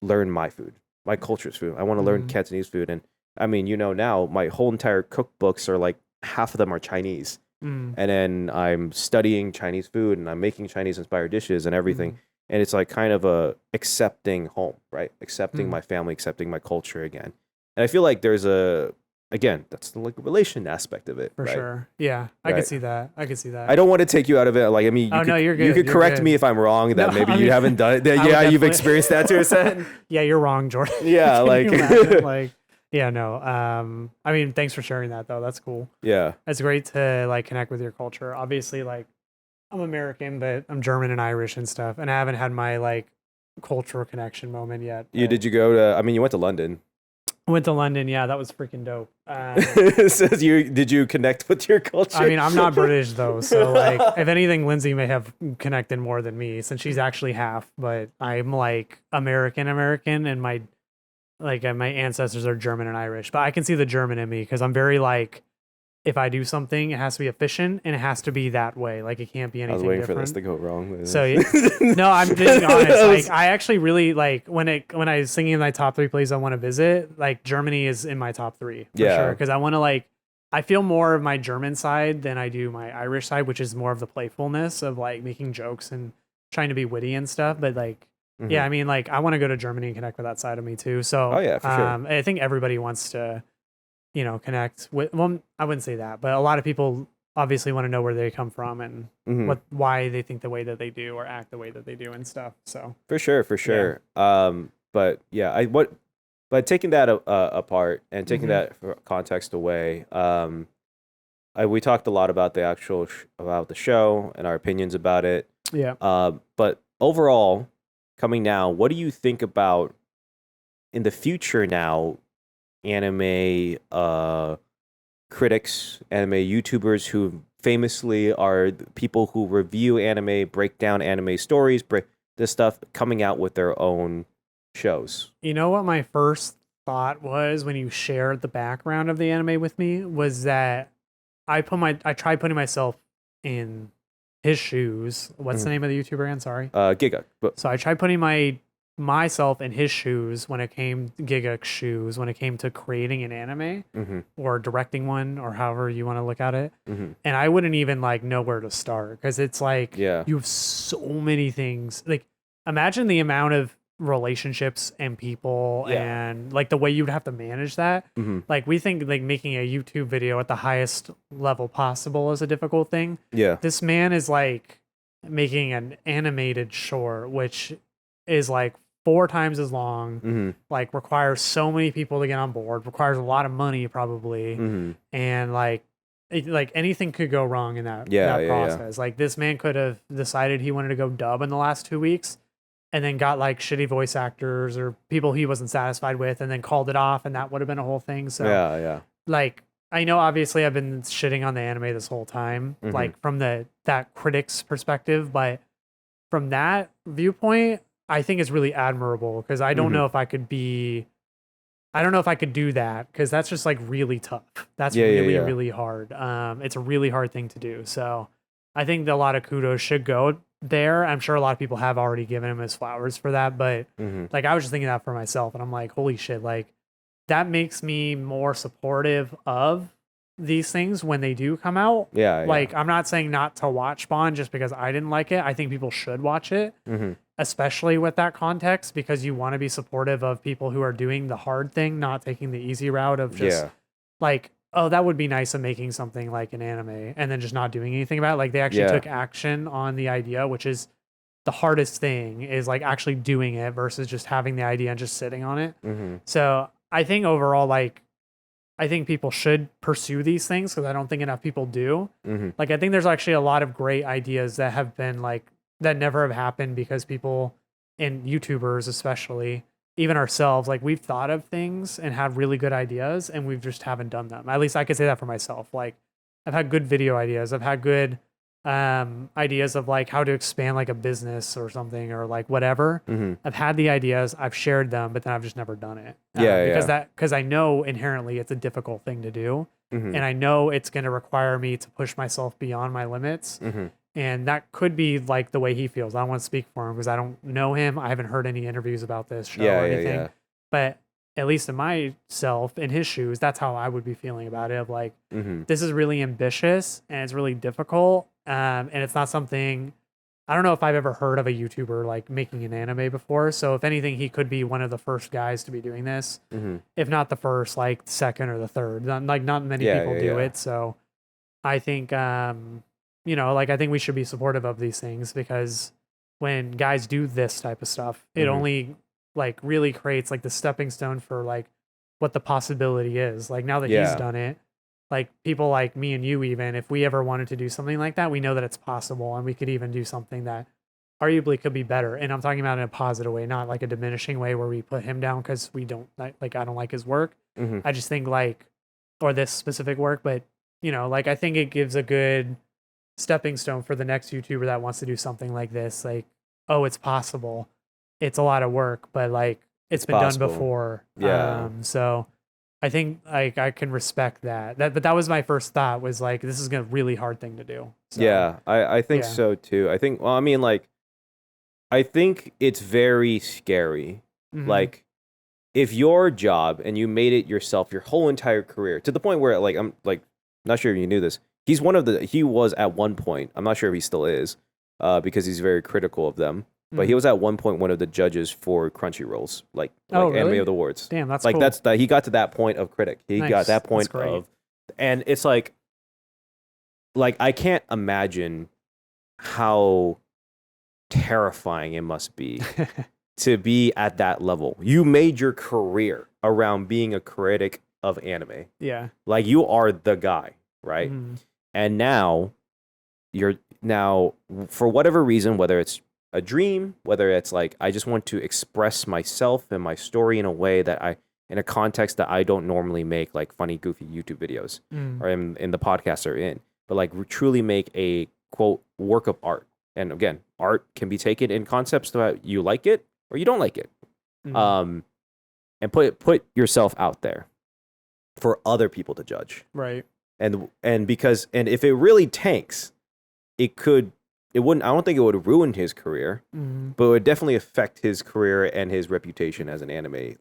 S2: learn my food, my culture's food. I want to learn Cantonese food. And I mean, now my whole entire cookbooks are like half of them are Chinese. And then I'm studying Chinese food and I'm making Chinese inspired dishes and everything. And it's like kind of accepting home, right? Accepting my family, accepting my culture again. And I feel like there's that's the like relation aspect of it.
S1: For
S2: right?
S1: sure. Yeah. I
S2: Right.
S1: could see that.
S2: I don't want to take you out of it. Like, I mean,
S1: you're good.
S2: You could
S1: You're
S2: correct
S1: good.
S2: me if I'm wrong, that
S1: No,
S2: maybe
S1: I
S2: you
S1: mean,
S2: haven't done it. Yeah, you've
S1: definitely-
S2: experienced that to a extent.
S1: Yeah, you're wrong, Jordan.
S2: Yeah,
S1: Can
S2: like,
S1: you imagine? Like, yeah, no. I mean, thanks for sharing that though. That's cool.
S2: yeah.
S1: It's great to like connect with your culture. Obviously, like I'm American, but I'm German and Irish and stuff, and I haven't had my like cultural connection moment yet.
S2: Did you go to? I mean, you went to London.
S1: I went to London. Yeah, that was freaking dope.
S2: Did you connect with your culture?
S1: I mean, I'm not British though, so like, if anything, Lindsay may have connected more than me since she's actually half. But I'm like American, and my ancestors are German and Irish. But I can see the German in me because I'm very like, if I do something, it has to be efficient and it has to be that way. Like it can't be anything.
S2: I was waiting
S1: different.
S2: for this to go wrong.
S1: So no, I'm being honest. Like I actually really like when I was singing in my top 3 places I want to visit. Like Germany is in my top 3 for sure because I want to I feel more of my German side than I do my Irish side, which is more of the playfulness of like making jokes and trying to be witty and stuff. But like, yeah, I mean, like I want to go to Germany and connect with that side of me too. So
S2: oh yeah, for sure.
S1: I think everybody wants to, connect with. Well, I wouldn't say that, but a lot of people obviously want to know where they come from and why they think the way that they do or act the way that they do and stuff. So
S2: for sure. But yeah, but taking that apart and taking that context away, we talked a lot about the about the show and our opinions about it.
S1: Yeah.
S2: But overall, coming now, what do you think about in the future now? Anime critics, anime YouTubers who famously are people who review anime, break down anime stories, break this stuff, coming out with their own shows.
S1: You know what my first thought was when you shared the background of the anime with me was that I tried putting myself in his shoes. What's the name of the YouTuber again? Sorry.
S2: Gigguk.
S1: So I tried putting myself in his shoes when it came Gigguk's shoes when it came to creating an anime or directing one or however you want to look at it. And I wouldn't even like know where to start because it's like you have so many things. Like imagine the amount of relationships and people and like the way you would have to manage that. Like we think like making a YouTube video at the highest level possible is a difficult thing. This man is like making an animated short which is like 4 times as long, like requires so many people to get on board, requires a lot of money probably, and like anything could go wrong in that process. Like this man could have decided he wanted to go dub in the last 2 weeks and then got like shitty voice actors or people he wasn't satisfied with and then called it off and that would have been a whole thing. So like I know obviously I've been shitting on the anime this whole time, like from that critic's perspective, but from that viewpoint, I think is really admirable because I don't know if I could be. I don't know if I could do that because that's just like really tough. That's really hard. It's a really hard thing to do. So I think that a lot of kudos should go there. I'm sure a lot of people have already given him his flowers for that, but like I was just thinking that for myself, and I'm like, holy shit, like that makes me more supportive of these things when they do come out. Like I'm not saying not to watch Baan just because I didn't like it. I think people should watch it. Especially with that context, because you want to be supportive of people who are doing the hard thing, not taking the easy route of just like, oh, that would be nice of making something like an anime and then just not doing anything about it. Like they actually took action on the idea, which is the hardest thing, is like actually doing it versus just having the idea and just sitting on it. So I think overall, like, I think people should pursue these things because I don't think enough people do. Like, I think there's actually a lot of great ideas that have been like, that never have happened because people, and YouTubers especially, even ourselves, like we've thought of things and had really good ideas and we've just haven't done them. At least I could say that for myself. Like I've had good video ideas. I've had good ideas of like how to expand like a business or something or like whatever. I've had the ideas, I've shared them, but then I've just never done it. Because I know inherently it's a difficult thing to do. And I know it's going to require me to push myself beyond my limits. And that could be like the way he feels. I don't want to speak for him because I don't know him. I haven't heard any interviews about this show or anything. But at least in myself, in his shoes, that's how I would be feeling about it. Of like, this is really ambitious and it's really difficult. And it's not something, I don't know if I've ever heard of a YouTuber like making an anime before. So if anything, he could be one of the first guys to be doing this. If not the first, like second or the third. Not many people do it. So I think, you know, like I think we should be supportive of these things because when guys do this type of stuff, it only like really creates like the stepping stone for like what the possibility is. Like now that he's done it, like people like me and you, even if we ever wanted to do something like that, we know that it's possible and we could even do something that arguably could be better. And I'm talking about in a positive way, not like a diminishing way where we put him down because we don't like, I don't like his work. I just think like, or this specific work, but you know, like I think it gives a good stepping stone for the next YouTuber that wants to do something like this. Like, oh, it's possible. It's a lot of work, but like it's been done before. So I think like I can respect that. But that was my first thought, was like, this is a really hard thing to do. So,
S2: I think so too. I think, well, I mean, like, I think it's very scary. Like, if your job and you made it yourself your whole entire career to the point where like, I'm like, not sure if you knew this. He was at one point, I'm not sure if he still is, because he's very critical of them. But he was at one point one of the judges for Crunchyroll's like
S1: really?
S2: Anime of the Awards.
S1: Damn, that's
S2: like
S1: cool.
S2: He got to that point of critic. He got that point of, and it's like I can't imagine how terrifying it must be to be at that level. You made your career around being a critic of anime.
S1: Yeah,
S2: like you are the guy, right? And now for whatever reason, whether it's a dream, whether it's like I just want to express myself and my story in a way that in a context that I don't normally make, like funny, goofy YouTube videos or in the podcasts are in, but like truly make a quote work of art. And again, art can be taken in concepts that you like it or you don't like it, and put yourself out there for other people to judge,
S1: right?
S2: And if it really tanks, it wouldn't. I don't think it would ruin his career, but it would definitely affect his career and his reputation as an anime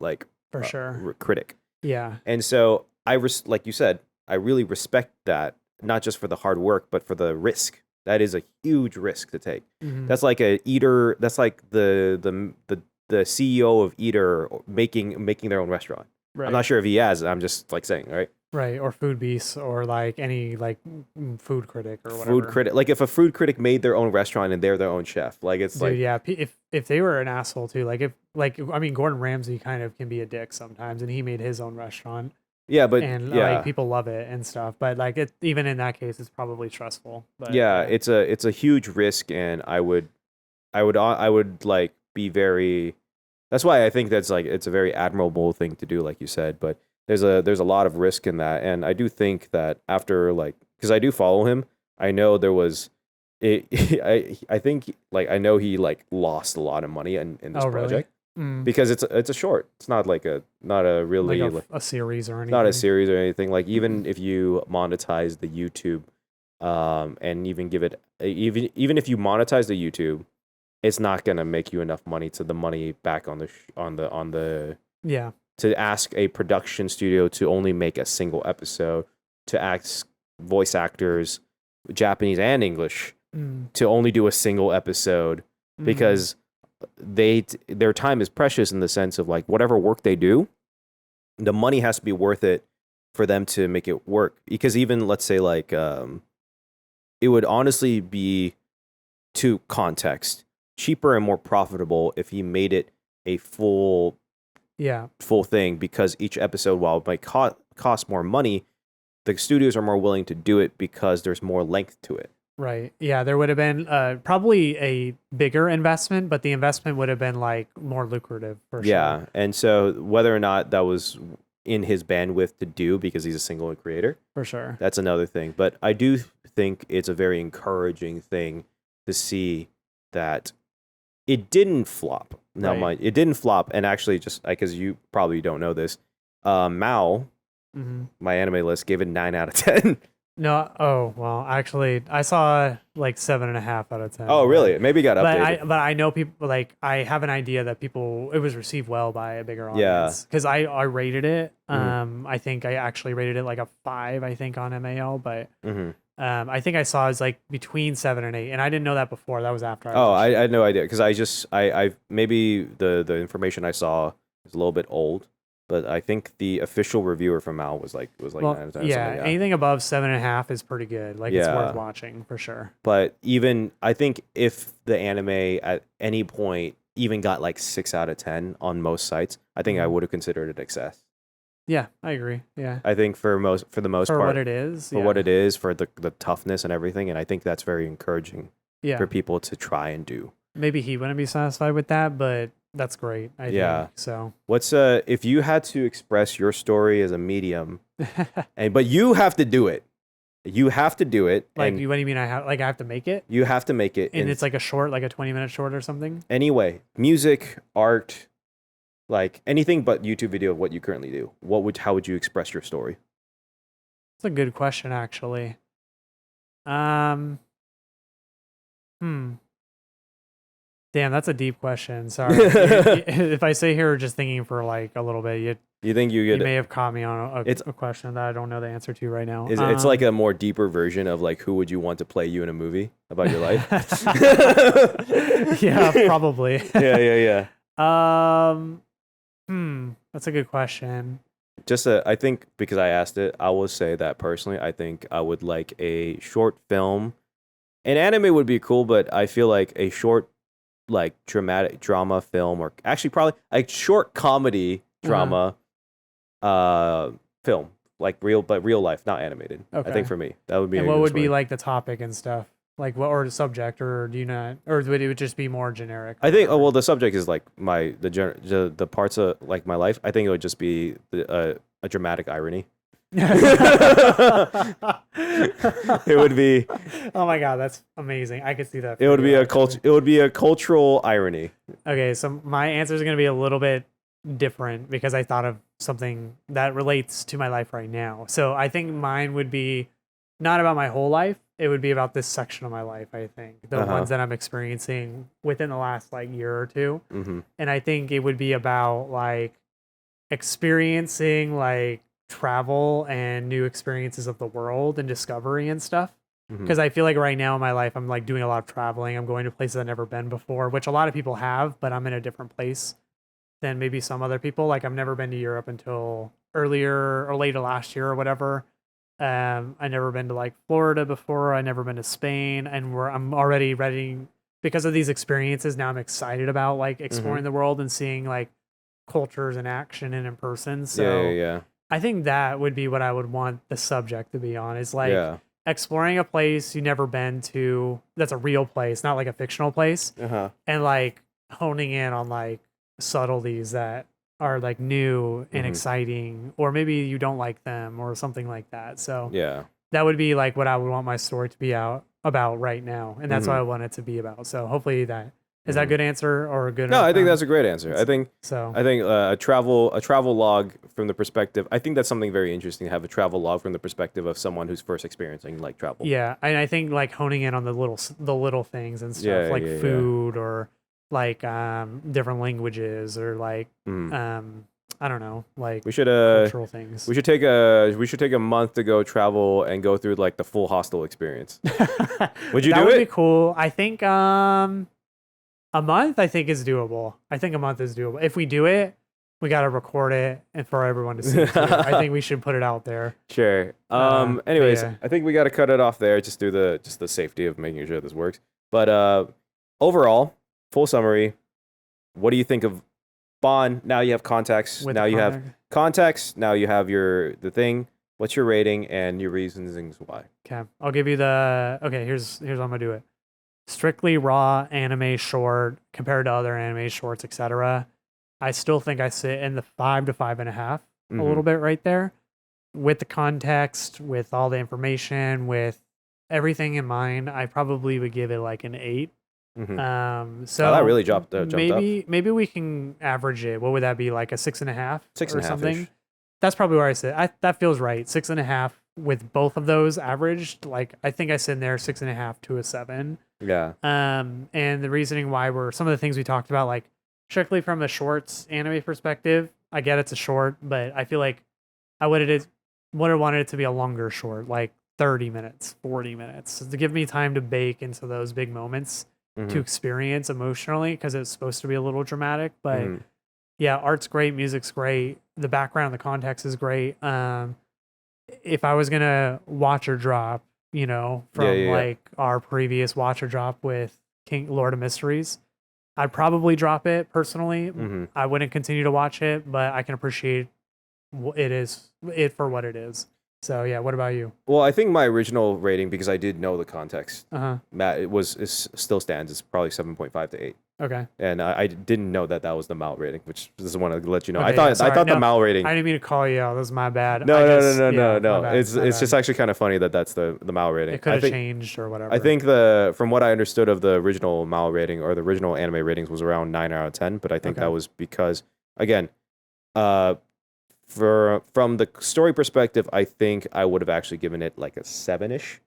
S1: for sure
S2: critic.
S1: Yeah,
S2: and so like you said, I really respect that, not just for the hard work, but for the risk. That is a huge risk to take. That's like That's like the CEO of Eater making their own restaurant. Right. I'm not sure if he has. I'm just like saying, right?
S1: Right, or Food Beast, or like any like food critic or whatever.
S2: Food critic, like if a food critic made their own restaurant and they're their own chef, like it's like,
S1: yeah. If they were an asshole too, I mean, Gordon Ramsay kind of can be a dick sometimes, and he made his own restaurant.
S2: Yeah, but
S1: like people love it and stuff, but like even in that case, it's probably stressful. But
S2: it's a huge risk, and I would like be very. That's why I think that's like it's a very admirable thing to do, like you said, but. There's a lot of risk in that, and I do think that after because I do follow him, I know there was I think like I know he like lost a lot of money in this project because it's a short. It's not like not a really
S1: like a series or anything.
S2: Not a series or anything. Like even if you monetize the YouTube, and even give it even if you monetize the YouTube, it's not gonna make you enough money to the money back on the
S1: yeah.
S2: To ask a production studio to only make a single episode, to ask voice actors, Japanese and English, to only do a single episode because their time is precious in the sense of like whatever work they do, the money has to be worth it for them to make it work. Because even let's say like it would honestly be, to context, cheaper and more profitable if he made it a full thing, because each episode, while it might cost more money, the studios are more willing to do it because there's more length to it.
S1: Right. Yeah, there would have been probably a bigger investment, but the investment would have been like more lucrative for sure.
S2: Yeah, and so whether or not that was in his bandwidth to do because he's a single creator,
S1: for sure,
S2: that's another thing. But I do think it's a very encouraging thing to see that it didn't flop. Now, mind, it didn't flop, and actually, just because you probably don't know this, Mao, my anime list, gave it 9 out of 10.
S1: No, oh well, actually, I saw like 7.5 out of 10.
S2: Oh, really? Maybe it got updated.
S1: But I know people, like, I have an idea that it was received well by a bigger audience. Because I rated it. I think I actually rated it like a 5. I think on MAL, but I think I saw it's like between 7 and 8, and I didn't know that before. That was after.
S2: I had no idea, because I maybe the information I saw is a little bit old, but I think the official reviewer from Mal was like 9 out of 10.
S1: Yeah, anything above 7.5 is pretty good. Like it's worth watching for sure.
S2: But even I think if the anime at any point even got like 6 out of 10 on most sites, I think I would have considered it excess.
S1: Yeah, I agree. Yeah,
S2: I think for the most part,
S1: for what it is,
S2: for the toughness and everything, and I think that's very encouraging for people to try and do.
S1: Maybe he wouldn't be satisfied with that, but that's great. I think so.
S2: What's if you had to express your story as a medium, but you have to do it. You have to do it.
S1: Like, what do you mean? I have to make it.
S2: You have to make it,
S1: and it's like a short, like a 20-minute short or something.
S2: Anyway, music, art. Like anything but YouTube video of what you currently do. How would you express your story?
S1: That's a good question, actually. Damn, that's a deep question. Sorry. If I sit here just thinking for like a little bit,
S2: you think you
S1: may have caught me on a question that I don't know the answer to right now.
S2: It's like a more deeper version of like, who would you want to play you in a movie about your life?
S1: Yeah, probably.
S2: Yeah.
S1: That's a good question.
S2: I think because I asked it, I will say that personally, I think I would like a short film. An anime would be cool, but I feel like a short, like dramatic drama film, or actually probably a short comedy drama, film, like real life, not animated. Okay. I think for me, that would be.
S1: And what would be like the topic and stuff? Like what, or the subject, or do you not, or would it just be more generic?
S2: I think. Oh well, the subject is like the parts of like my life. I think it would just be a dramatic irony. It would be.
S1: Oh my god, that's amazing! I could see that.
S2: It would be It would be a cultural irony.
S1: Okay, so my answer is going to be a little bit different because I thought of something that relates to my life right now. So I think mine would be not about my whole life. It would be about this section of my life, I think. The ones that I'm experiencing within the last like year or two. And I think it would be about like experiencing like travel and new experiences of the world and discovery and stuff. Because I feel like right now in my life, I'm like doing a lot of traveling. I'm going to places I've never been before, which a lot of people have, but I'm in a different place than maybe some other people. Like I've never been to Europe until earlier or later last year or whatever. I never been to like Florida before. I never been to Spain, and I'm already ready because of these experiences. Now I'm excited about like exploring the world and seeing like cultures in action and in person. So I think that would be what I would want the subject to be on. Is like exploring a place you never been to. That's a real place, not like a fictional place, and like honing in on like subtleties that are like new and exciting, or maybe you don't like them or something like that. So that would be like what I would want my story to be about right now, and that's what I want it to be about. So hopefully that is that a good answer or a good.
S2: No, I think that's a great answer. I think
S1: so.
S2: I think a travel log from the perspective. I think that's something very interesting to have a travel log from the perspective of someone who's first experiencing like travel.
S1: Yeah, and I think like honing in on the little things and stuff like food or like different languages or like I don't know, like
S2: we should
S1: cultural things.
S2: We should take a month to go travel and go through like the full hostel experience. Would you do it?
S1: That would be cool. I think a month I think is doable. I think a month is doable. If we do it, we got to record it and for everyone to see. I think we should put it out there.
S2: Sure. Anyways, I think we got to cut it off there just through the safety of making sure this works. But overall, full summary, what do you think of Baan? Now you have context. Now you have context. Now you have the thing. What's your rating and your reasons why?
S1: Okay. I'll give you here's how I'm going to do it. Strictly raw anime short compared to other anime shorts, etc. I still think I sit in the 5 to 5.5, a little bit right there. With the context, with all the information, with everything in mind, I probably would give it like an 8. So
S2: that jumped up.
S1: Maybe we can average it. What would that be, like a 6.5?
S2: 6.5
S1: or something? That's probably where I sit. That feels right. 6.5 with both of those averaged. Like I think I sit in there 6.5 to a 7.
S2: Yeah.
S1: And the reasoning why were some of the things we talked about, like strictly from a shorts anime perspective. I get it's a short, but I feel like I would have wanted it to be a longer short, like 30 minutes, 40 minutes, to give me time to bake into those big moments to experience emotionally, because it's supposed to be a little dramatic. But yeah, art's great, music's great, the background, the context is great. If I was gonna watch or drop, from like our previous watch or drop with Lord of Mysteries, I'd probably drop it personally. I wouldn't continue to watch it, but I can appreciate it for what it is. So yeah, what about you?
S2: Well, I think my original rating, because I did know the context, Matt, it still stands. It's probably 7.5 to 8.
S1: Okay.
S2: And I didn't know that was the MAL rating, which just want to let you know.
S1: Okay,
S2: I thought the MAL rating.
S1: I didn't mean to call you out. That was my bad.
S2: No.
S1: Bad,
S2: it's just actually kind of funny that's the MAL rating.
S1: It could have changed or whatever.
S2: I think from what I understood of the original MAL rating or the original anime ratings was around 9 out of 10, but I think that was because, again, from the story perspective, I think I would have actually given it like a 7-ish.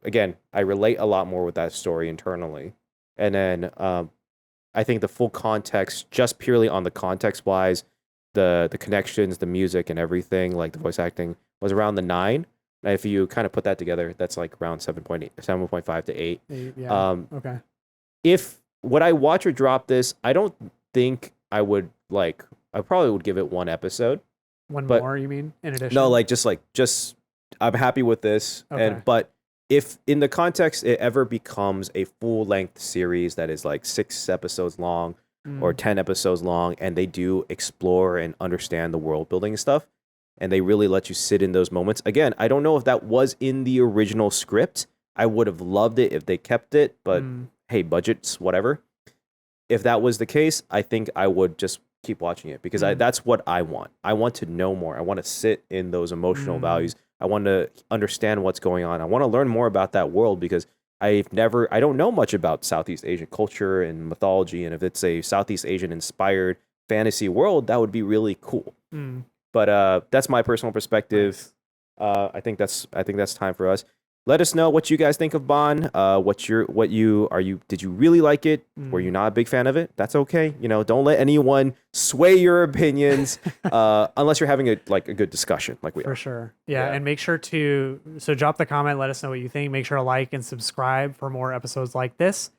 S2: Again, I relate a lot more with that story internally. And then I think the full context, just purely on the context-wise, the connections, the music, and everything, like the voice acting, was around the 9. And if you kind of put that together, that's like around 7.5 to 8.
S1: Okay.
S2: If would I watch or drop this, I don't think I would like... I probably would give it 1 episode.
S1: More, you mean, in addition?
S2: No, just I'm happy with this.
S1: Okay.
S2: But if in the context it ever becomes a full-length series that is like 6 episodes long or 10 episodes long, and they do explore and understand the world building and stuff, and they really let you sit in those moments. Again, I don't know if that was in the original script. I would have loved it if they kept it, but hey, budgets, whatever. If that was the case, I think I would just keep watching it, because that's what I want. I want to know more. I want to sit in those emotional values. I want to understand what's going on. I want to learn more about that world, because I don't know much about Southeast Asian culture and mythology, and if it's a Southeast Asian inspired fantasy world, that would be really cool. But that's my personal perspective. Nice. I think that's time for us. Let us know what you guys think of Bâan. Did you really like it? Were you not a big fan of it? That's okay. Don't let anyone sway your opinions unless you're having a good discussion like we are.
S1: For sure. Yeah, and make sure to drop the comment, let us know what you think. Make sure to like and subscribe for more episodes like this.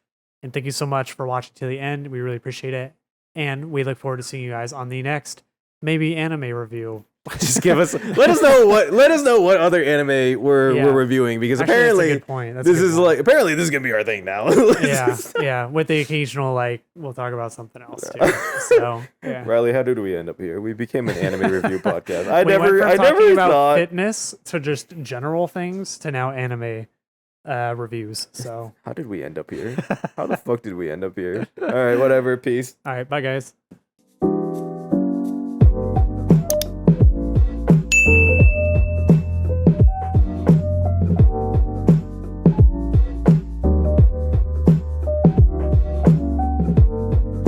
S1: And thank you so much for watching to the end. We really appreciate it. And we look forward to seeing you guys on the next maybe anime review.
S2: Just let us know what other anime we're reviewing, because
S1: actually,
S2: apparently
S1: that's a good point.
S2: Apparently this is gonna be our thing now.
S1: yeah, with the occasional we'll talk about something else too. So yeah.
S2: Riley, how did we end up here? We became an anime review podcast. I
S1: went
S2: never
S1: about
S2: thought
S1: fitness to just general things to now anime reviews. So
S2: how did we end up here? How the fuck did we end up here? All right, whatever. Peace.
S1: All right, bye guys.